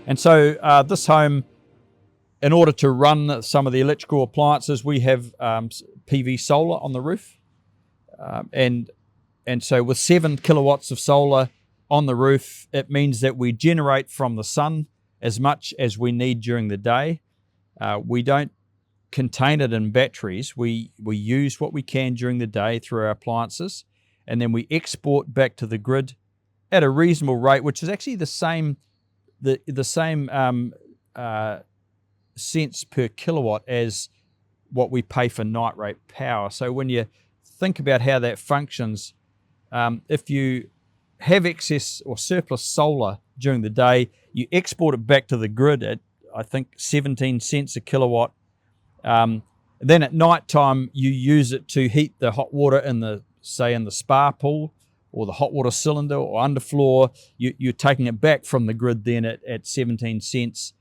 And so this home, in order to run some of the electrical appliances, we have PV solar on the roof. And so with 7 kilowatts of solar on the roof, it means that we generate from the sun as much as we need during the day. We don't contain it in batteries. We use what we can during the day through our appliances, and then we export back to the grid at a reasonable rate, which is actually the same cents per kilowatt as what we pay for night rate power. So when you think about how that functions, if you have excess or surplus solar during the day, you export it back to the grid at, I think, 17 cents a kilowatt. Then at night time, you use it to heat the hot water in the spa pool or the hot water cylinder or underfloor. You're taking it back from the grid then at 17 cents,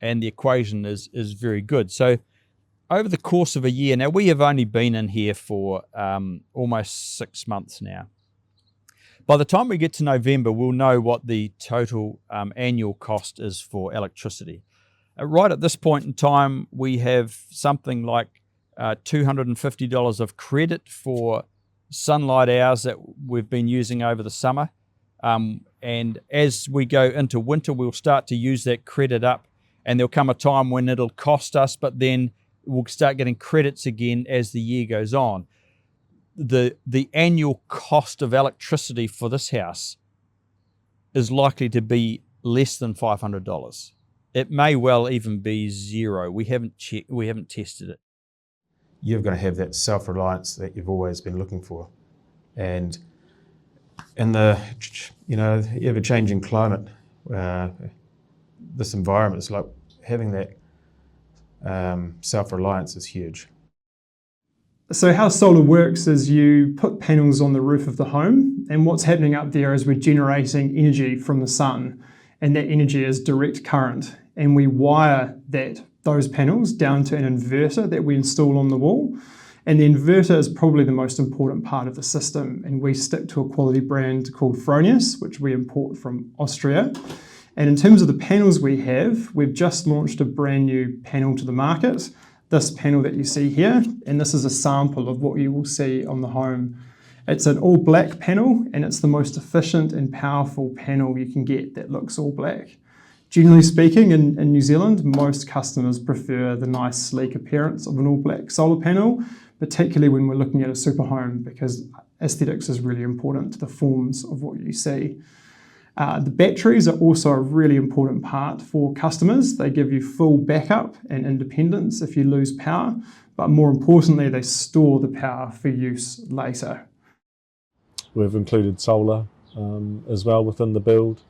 and the equation is very good. So over the course of a year, now we have only been in here for almost 6 months now. By the time we get to November, we'll know what the total annual cost is for electricity. Right at this point in time, we have something like $250 of credit for sunlight hours that we've been using over the summer. And as we go into winter, we'll start to use that credit up, and there'll come a time when it'll cost us, but then we'll start getting credits again as the year goes on. The annual cost of electricity for this house is likely to be less than $500. It may well even be zero. We haven't tested it. You're going to have that self-reliance that you've always been looking for. And in the ever-changing climate, this environment is like having that self-reliance is huge. So how solar works is you put panels on the roof of the home, and what's happening up there is we're generating energy from the sun, and that energy is direct current, and we wire those panels down to an inverter that we install on the wall. And the inverter is probably the most important part of the system, and we stick to a quality brand called Fronius, which we import from Austria. And in terms of the panels we have, we've just launched a brand new panel to the market, this panel that you see here, and this is a sample of what you will see on the home. It's an all black panel, and it's the most efficient and powerful panel you can get that looks all black. Generally speaking, in New Zealand, most customers prefer the nice sleek appearance of an all black solar panel, particularly when we're looking at a Superhome, because aesthetics is really important to the forms of what you see. The batteries are also a really important part for customers. They give you full backup and independence if you lose power, but more importantly, they store the power for use later. We've included solar as well within the build,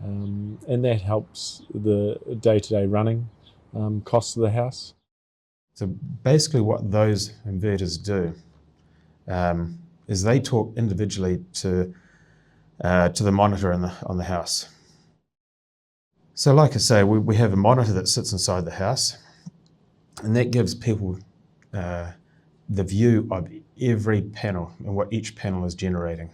and that helps the day-to-day running costs of the house. So basically what those inverters do is they talk individually to the monitor on the house. So like I say, we have a monitor that sits inside the house, and that gives people the view of every panel and what each panel is generating.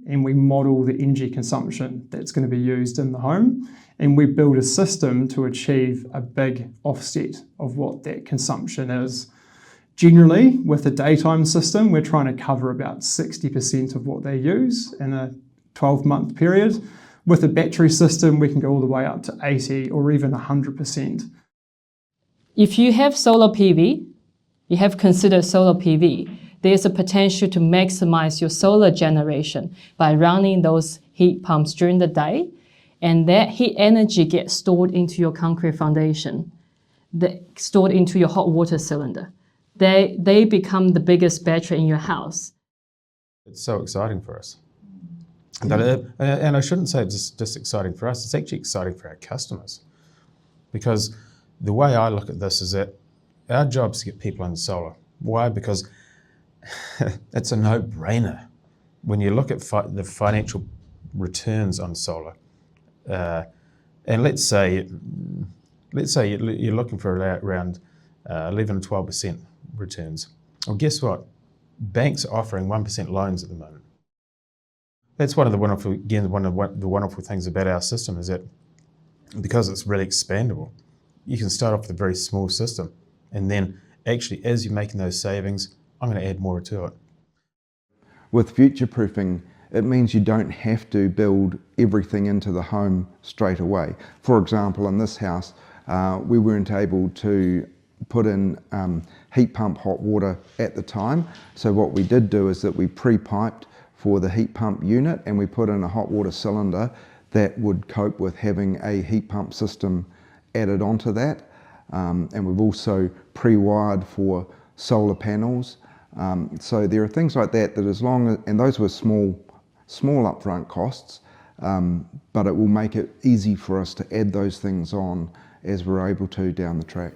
And we model the energy consumption that's going to be used in the home, and we build a system to achieve a big offset of what that consumption is. Generally, with a daytime system, we're trying to cover about 60% of what they use in a 12-month period. With a battery system, we can go all the way up to 80 or even 100%. If you have solar PV, you have considered solar PV, there's a potential to maximize your solar generation by running those heat pumps during the day, and that heat energy gets stored into your concrete foundation, stored into your hot water cylinder. They become the biggest battery in your house. It's so exciting for us. And I shouldn't say it's just exciting for us, it's actually exciting for our customers. Because the way I look at this is that our job is to get people into solar. Why? Because it's a no-brainer. When you look at the financial returns on solar, and let's say you're looking for around 11 or 12% returns. Well, guess what? Banks are offering 1% loans at the moment. That's one of the wonderful things about our system is that because it's really expandable, you can start off with a very small system, and then actually as you're making those savings, I'm going to add more to it. With future-proofing, it means you don't have to build everything into the home straight away. For example, in this house, we weren't able to put in heat pump hot water at the time. So what we did do is that we pre-piped for the heat pump unit, and we put in a hot water cylinder that would cope with having a heat pump system added onto that. And we've also pre-wired for solar panels. So there are things like that as long as, and those were small upfront costs, but it will make it easy for us to add those things on as we're able to down the track.